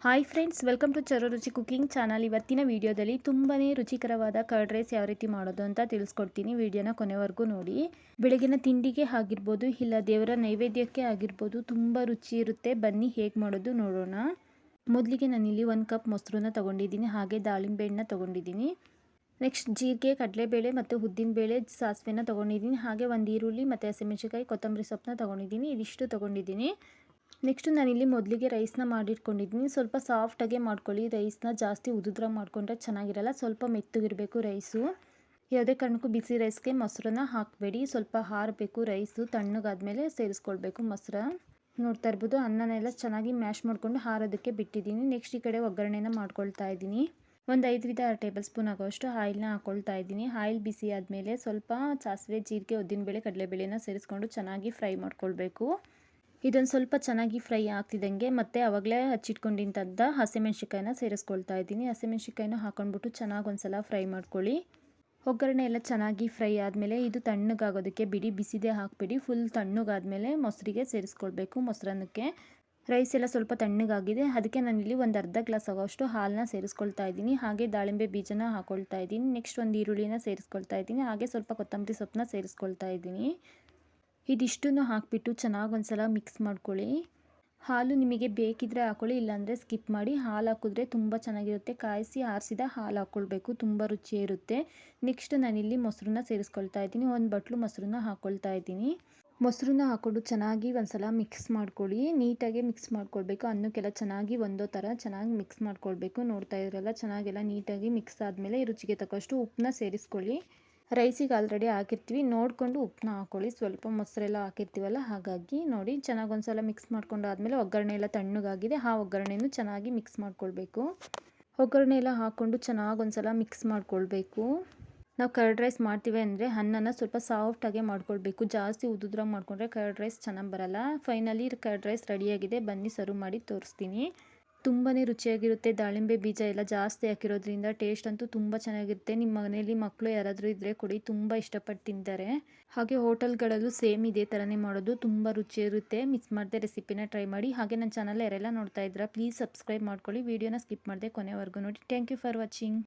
Hi friends, welcome to ಚರೋ ರುಚಿ cooking channel. ಇವತ್ತಿನ ವಿಡಿಯೋದಲ್ಲಿ ತುಂಬಾ ರುಚಿಕರವಾದ ಕರ್ಡ್ ರೈಸ್ ಯಾವ ರೀತಿ ಮಾಡೋದು ಅಂತ ತಿಳಿಸ್ಕೊಡ್ತೀನಿ. ವಿಡಿಯೋನ ಕೊನೆವರೆಗೂ ನೋಡಿ. ಬೆಳಗಿನ ತಿಂಡಿಗೆ ಆಗಿರ್ಬೋದು, ಇಲ್ಲ ದೇವರ ನೈವೇದ್ಯಕ್ಕೆ ಆಗಿರ್ಬೋದು, ತುಂಬ ರುಚಿ ಇರುತ್ತೆ. ಬನ್ನಿ ಹೇಗೆ ಮಾಡೋದು ನೋಡೋಣ. ಮೊದಲಿಗೆ ನಾನಿಲ್ಲಿ 1 ಕಪ್ ಮೊಸರನ್ನ ತೊಗೊಂಡಿದ್ದೀನಿ, ಹಾಗೆ ದಾಳಿಂಬೆ ಹಣ್ಣನ್ನ ತೊಗೊಂಡಿದ್ದೀನಿ. ನೆಕ್ಸ್ಟ್ ಜೀರಿಗೆ, ಕಡಲೆಬೇಳೆ ಮತ್ತು ಉದ್ದಿನಬೇಳೆ, ಸಾಸಿವೆನ ತೊಗೊಂಡಿದ್ದೀನಿ. ಹಾಗೆ ಒಂದು ಈರುಳ್ಳಿ ಮತ್ತು ಹಸಿಮೆಣಸಿನಕಾಯಿ, ಕೊತ್ತಂಬರಿ ಸೊಪ್ಪನ್ನ ತೊಗೊಂಡಿದ್ದೀನಿ. ಇದಿಷ್ಟು ತೊಗೊಂಡಿದ್ದೀನಿ. ನೆಕ್ಸ್ಟು ನಾನಿಲ್ಲಿ ಮೊದಲಿಗೆ ರೈಸ್ನ ಮಾಡಿಟ್ಕೊಂಡಿದ್ದೀನಿ. ಸ್ವಲ್ಪ ಸಾಫ್ಟಾಗೆ ಮಾಡ್ಕೊಳ್ಳಿ. ರೈಸ್ನ ಜಾಸ್ತಿ ಉದುದ್ರಾಗಿ ಮಾಡಿಕೊಂಡ್ರೆ ಚೆನ್ನಾಗಿರಲ್ಲ. ಸ್ವಲ್ಪ ಮೆತ್ತಗಿರಬೇಕು ರೈಸು. ಯಾವುದೇ ಕಾರಣಕ್ಕೂ ಬಿಸಿ ರೈಸ್ಗೆ ಮೊಸರನ್ನ ಹಾಕಬೇಡಿ. ಸ್ವಲ್ಪ ಹಾರಬೇಕು ರೈಸು. ತಣ್ಣಗಾದ್ಮೇಲೆ ಸೇರಿಸ್ಕೊಳ್ಬೇಕು ಮೊಸರು. ನೋಡ್ತಾ ಇರ್ಬೋದು, ಅನ್ನನೆಲ್ಲ ಚೆನ್ನಾಗಿ ಮ್ಯಾಶ್ ಮಾಡಿಕೊಂಡು ಹಾರೋದಕ್ಕೆ ಬಿಟ್ಟಿದ್ದೀನಿ. ನೆಕ್ಸ್ಟ್ ಈ ಕಡೆ ಒಗ್ಗರಣೆನ ಮಾಡ್ಕೊಳ್ತಾ ಇದ್ದೀನಿ. ಒಂದು 5ರಿಂದ 6 ಟೇಬಲ್ ಸ್ಪೂನ್ ಆಗೋಷ್ಟು ಆಯಿಲ್ನ ಹಾಕ್ಕೊಳ್ತಾ ಇದ್ದೀನಿ. ಆಯಿಲ್ ಬಿಸಿ ಆದಮೇಲೆ ಸ್ವಲ್ಪ ಸಾಸಿವೆ, ಜೀರಿಗೆ, ಉದ್ದಿನಬೇಳೆ, ಕಡಲೆಬೇಳೆನ ಸೇರಿಸ್ಕೊಂಡು ಚೆನ್ನಾಗಿ ಫ್ರೈ ಮಾಡ್ಕೊಳ್ಬೇಕು. ಇದೊಂದು ಸ್ವಲ್ಪ ಚೆನ್ನಾಗಿ ಫ್ರೈ ಆಗ್ತಿದ್ದಂಗೆ ಮತ್ತೆ ಆವಾಗಲೇ ಹಚ್ಚಿಟ್ಕೊಂಡಿದ್ದಂಥ ಹಸಿಮೆಣ್ಸಿಕಾಯಿನ ಸೇರಿಸ್ಕೊಳ್ತಾ ಇದ್ದೀನಿ. ಹಸಿಮೆಣ್ಸಿಕಾಯಿನ ಹಾಕೊಂಡ್ಬಿಟ್ಟು ಚೆನ್ನಾಗಿ ಒಂದ್ಸಲ ಫ್ರೈ ಮಾಡ್ಕೊಳ್ಳಿ. ಒಗ್ಗರಣೆ ಎಲ್ಲ ಚೆನ್ನಾಗಿ ಫ್ರೈ ಆದಮೇಲೆ ಇದು ತಣ್ಣಗಾಗೋದಕ್ಕೆ ಬಿಡಿ, ಬಿಸಿದೇ ಹಾಕಬೇಡಿ. ಫುಲ್ ತಣ್ಣಗಾದ್ಮೇಲೆ ಮೊಸರಿಗೆ ಸೇರಿಸ್ಕೊಳ್ಬೇಕು. ಮೊಸರನ್ನಕ್ಕೆ ರೈಸ್ ಎಲ್ಲ ಸ್ವಲ್ಪ ತಣ್ಣಗಾಗಿದೆ, ಅದಕ್ಕೆ ನಾನಿಲ್ಲಿ ಒಂದು ಅರ್ಧ ಗ್ಲಾಸ್ ಆಗೋಷ್ಟು ಹಾಲನ್ನ ಸೇರಿಸ್ಕೊಳ್ತಾ ಇದ್ದೀನಿ. ಹಾಗೆ ದಾಳಿಂಬೆ ಬೀಜನ ಹಾಕ್ಕೊಳ್ತಾ ಇದ್ದೀನಿ. ನೆಕ್ಸ್ಟ್ ಒಂದು ಈರುಳ್ಳಿನ ಸೇರಿಸ್ಕೊಳ್ತಾ ಇದ್ದೀನಿ. ಹಾಗೆ ಸ್ವಲ್ಪ ಕೊತ್ತಂಬರಿ ಸೊಪ್ಪನ್ನ ಸೇರಿಸ್ಕೊಳ್ತಾ ಇದ್ದೀನಿ. ಇದಿಷ್ಟನ್ನು ಹಾಕಿಬಿಟ್ಟು ಚೆನ್ನಾಗಿ ಒಂದ್ಸಲ ಮಿಕ್ಸ್ ಮಾಡ್ಕೊಳ್ಳಿ. ಹಾಲು ನಿಮಗೆ ಬೇಕಿದ್ದರೆ ಹಾಕ್ಕೊಳ್ಳಿ, ಇಲ್ಲಾಂದರೆ ಸ್ಕಿಪ್ ಮಾಡಿ. ಹಾಲು ಹಾಕಿದ್ರೆ ತುಂಬ ಚೆನ್ನಾಗಿರುತ್ತೆ. ಕಾಯಿಸಿ ಆರಿಸಿದ ಹಾಲು ಹಾಕ್ಕೊಳ್ಬೇಕು, ತುಂಬ ರುಚಿ ಇರುತ್ತೆ. ನೆಕ್ಸ್ಟ್ ನಾನಿಲ್ಲಿ ಮೊಸರನ್ನ ಸೇರಿಸ್ಕೊಳ್ತಾ ಇದ್ದೀನಿ. ಒಂದು ಬಟ್ಲು ಮೊಸರನ್ನ ಹಾಕ್ಕೊಳ್ತಾ ಇದ್ದೀನಿ. ಮೊಸರನ್ನ ಹಾಕ್ಕೊಂಡು ಚೆನ್ನಾಗಿ ಒಂದ್ಸಲ ಮಿಕ್ಸ್ ಮಾಡ್ಕೊಳ್ಳಿ. ನೀಟಾಗಿ ಮಿಕ್ಸ್ ಮಾಡ್ಕೊಳ್ಬೇಕು. ಅನ್ನಕ್ಕೆಲ್ಲ ಚೆನ್ನಾಗಿ ಒಂದೋ ಥರ ಚೆನ್ನಾಗಿ ಮಿಕ್ಸ್ ಮಾಡ್ಕೊಳ್ಬೇಕು. ನೋಡ್ತಾ ಇದ್ರಲ್ಲ, ಚೆನ್ನಾಗೆಲ್ಲ ನೀಟಾಗಿ ಮಿಕ್ಸ್ ಆದಮೇಲೆ ರುಚಿಗೆ ತಕ್ಕಷ್ಟು ಉಪ್ಪನ್ನ ಸೇರಿಸ್ಕೊಳ್ಳಿ. ರೈಸಿಗೆ ಆಲ್ರೆಡಿ ಹಾಕಿರ್ತೀವಿ, ನೋಡಿಕೊಂಡು ಉಪ್ಪನ್ನ ಹಾಕ್ಕೊಳ್ಳಿ. ಸ್ವಲ್ಪ ಮೊಸರೆಲ್ಲ ಹಾಕಿರ್ತೀವಲ್ಲ, ಹಾಗಾಗಿ ನೋಡಿ. ಚೆನ್ನಾಗಿ ಒಂದ್ಸಲ ಮಿಕ್ಸ್ ಮಾಡ್ಕೊಂಡು ಆದಮೇಲೆ ಒಗ್ಗರಣೆ ಎಲ್ಲ ತಣ್ಣಗಾಗಿದೆ. ಆ ಒಗ್ಗರಣೆನೂ ಚೆನ್ನಾಗಿ ಮಿಕ್ಸ್ ಮಾಡ್ಕೊಳ್ಬೇಕು. ಒಗ್ಗರಣೆ ಎಲ್ಲ ಹಾಕ್ಕೊಂಡು ಚೆನ್ನಾಗಿ ಒಂದ್ಸಲ ಮಿಕ್ಸ್ ಮಾಡ್ಕೊಳ್ಬೇಕು. ನಾವು ಕರ್ಡ್ ರೈಸ್ ಮಾಡ್ತೀವಿ ಅಂದರೆ ಅನ್ನನ ಸ್ವಲ್ಪ ಸಾಫ್ಟಾಗೆ ಮಾಡ್ಕೊಳ್ಬೇಕು. ಜಾಸ್ತಿ ಉದುದ್ರಾಗಿ ಮಾಡಿಕೊಂಡ್ರೆ ಕರ್ಡ್ ರೈಸ್ ಚೆನ್ನಾಗಿ ಬರಲ್ಲ. ಫೈನಲಿ ಕರ್ಡ್ ರೈಸ್ ರೆಡಿಯಾಗಿದೆ. ಬನ್ನಿ ಸರ್ವ್ ಮಾಡಿ ತೋರಿಸ್ತೀನಿ. ತುಂಬಾ ರುಚಿಯಾಗಿರುತ್ತೆ. ದಾಳಿಂಬೆ ಬೀಜ ಎಲ್ಲ ಜಾಸ್ತಿ ಹಾಕಿರೋದ್ರಿಂದ ಟೇಸ್ಟ್ ಅಂತೂ ತುಂಬ ಚೆನ್ನಾಗಿರುತ್ತೆ. ನಿಮ್ಮ ಮನೆಯಲ್ಲಿ ಮಕ್ಕಳು ಯಾರಾದರೂ ಇದ್ದರೆ ಕೊಡಿ, ತುಂಬ ಇಷ್ಟಪಟ್ಟು ತಿಂತಾರೆ. ಹಾಗೆ ಹೋಟೆಲ್ಗಳಲ್ಲೂ ಸೇಮ್ ಇದೇ ಥರನೇ ಮಾಡೋದು, ತುಂಬ ರುಚಿಯಿರುತ್ತೆ. ಮಿಸ್ ಮಾಡದೆ ರೆಸಿಪಿನ ಟ್ರೈ ಮಾಡಿ. ಹಾಗೆ ನನ್ನ ಚಾನಲ್ ಯಾರೆಲ್ಲ ನೋಡ್ತಾ ಇದ್ದೀರಾ ಪ್ಲೀಸ್ ಸಬ್ಸ್ಕ್ರೈಬ್ ಮಾಡ್ಕೊಳ್ಳಿ. ವೀಡಿಯೋನ ಸ್ಕಿಪ್ ಮಾಡದೆ ಕೊನೆವರೆಗೂ ನೋಡಿ. Thank you for watching.